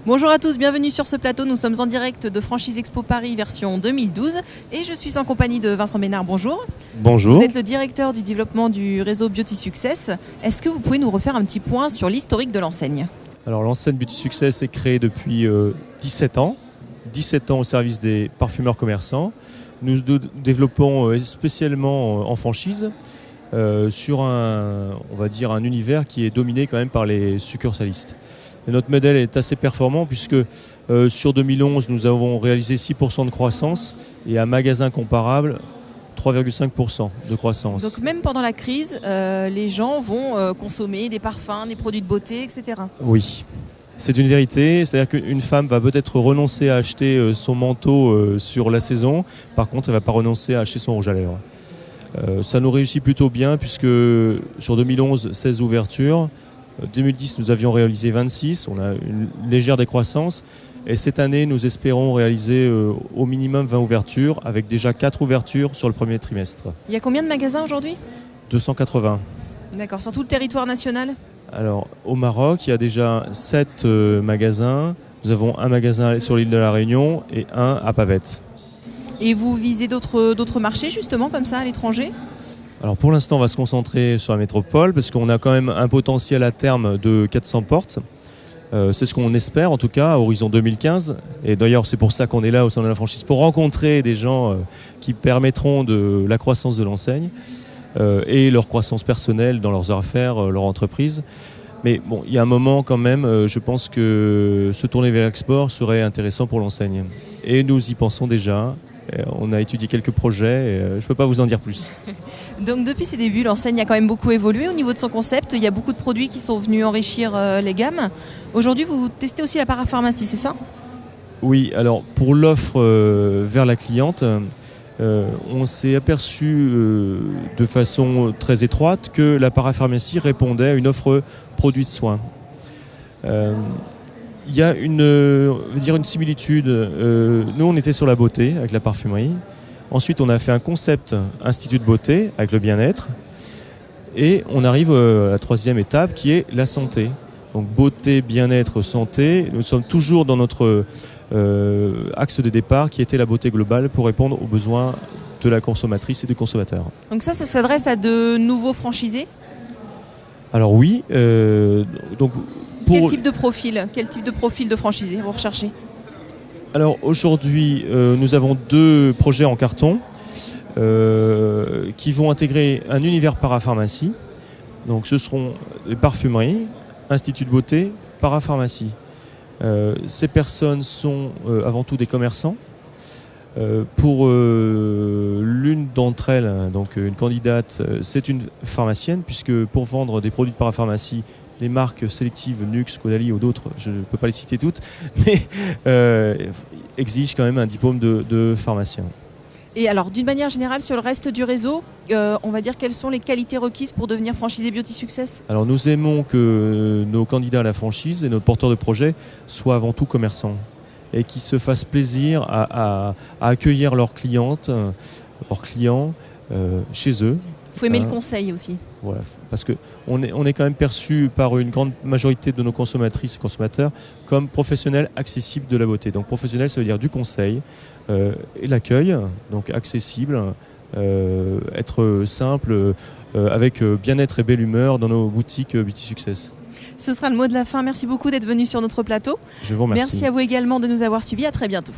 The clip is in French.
Bonjour à tous, bienvenue sur ce plateau. Nous sommes en direct de Franchise Expo Paris version 2012 et je suis en compagnie de Vincent Bénard. Bonjour. Bonjour. Vous êtes le directeur du développement du réseau Beauty Success. Est-ce que vous pouvez nous refaire un petit point sur l'historique de l'enseigne ? Alors l'enseigne Beauty Success est créée depuis 17 ans. 17 ans au service des parfumeurs commerçants. Nous développons spécialement en franchise sur on va dire un univers qui est dominé quand même par les succursalistes. Et notre modèle est assez performant puisque sur 2011, nous avons réalisé 6% de croissance et à magasin comparable, 3,5% de croissance. Donc même pendant la crise, les gens vont consommer des parfums, des produits de beauté, etc. Oui, c'est une vérité. C'est-à-dire qu'une femme va peut-être renoncer à acheter son manteau sur la saison. Par contre, elle ne va pas renoncer à acheter son rouge à lèvres. Ça nous réussit plutôt bien puisque sur 2011, 16 ouvertures. 2010, nous avions réalisé 26, on a une légère décroissance. Et cette année, nous espérons réaliser au minimum 20 ouvertures, avec déjà 4 ouvertures sur le premier trimestre. Il y a combien de magasins aujourd'hui ? 280. D'accord, sur tout le territoire national ? Alors, au Maroc, il y a déjà 7 magasins. Nous avons un magasin sur l'île de la Réunion et un à Pavette. Et vous visez d'autres marchés, justement, comme ça, à l'étranger ? Alors pour l'instant, on va se concentrer sur la métropole parce qu'on a quand même un potentiel à terme de 400 portes. C'est ce qu'on espère en tout cas à horizon 2015. Et d'ailleurs, c'est pour ça qu'on est là au sein de la franchise, pour rencontrer des gens qui permettront de la croissance de l'enseigne et leur croissance personnelle dans leurs affaires, leur entreprise. Mais bon, il y a un moment quand même, je pense que se tourner vers l'export serait intéressant pour l'enseigne. Et nous y pensons déjà. On a étudié quelques projets et je ne peux pas vous en dire plus. Donc depuis ses débuts, l'enseigne a quand même beaucoup évolué au niveau de son concept. Il y a beaucoup de produits qui sont venus enrichir les gammes. Aujourd'hui, vous testez aussi la parapharmacie, c'est ça ? Oui, alors pour l'offre vers la cliente, on s'est aperçu de façon très étroite que la parapharmacie répondait à une offre produit de soins. Il y a une similitude. Nous, on était sur la beauté avec la parfumerie. Ensuite, on a fait un concept institut de beauté avec le bien-être. Et on arrive à la troisième étape qui est la santé. Donc beauté, bien-être, santé. Nous sommes toujours dans notre axe de départ qui était la beauté globale pour répondre aux besoins de la consommatrice et du consommateur. Donc ça s'adresse à de nouveaux franchisés ? Alors oui. Quel type de profil de franchisé vous recherchez ? Alors aujourd'hui, nous avons 2 projets en carton qui vont intégrer un univers parapharmacie. Donc ce seront les parfumeries, institut de beauté, parapharmacie. Ces personnes sont avant tout des commerçants. Pour l'une d'entre elles, donc une candidate, c'est une pharmacienne puisque pour vendre des produits de parapharmacie, les marques sélectives, Nux, Caudalie ou d'autres, je ne peux pas les citer toutes, mais exigent quand même un diplôme de pharmacien. Et alors, d'une manière générale, sur le reste du réseau, on va dire quelles sont les qualités requises pour devenir franchisé Beauty Success ? Alors nous aimons que nos candidats à la franchise et nos porteurs de projet soient avant tout commerçants et qui se fassent plaisir à accueillir leurs clientes, leurs clients chez eux. Il faut aimer le conseil aussi. Voilà, parce qu'on est quand même perçu par une grande majorité de nos consommatrices et consommateurs comme professionnels accessibles de la beauté. Donc professionnel, ça veut dire du conseil et l'accueil, donc accessible, être simple, avec bien-être et belle humeur dans nos boutiques Beauty Success. Ce sera le mot de la fin. Merci beaucoup d'être venu sur notre plateau. Je vous remercie. Merci à vous également de nous avoir suivis. À très bientôt.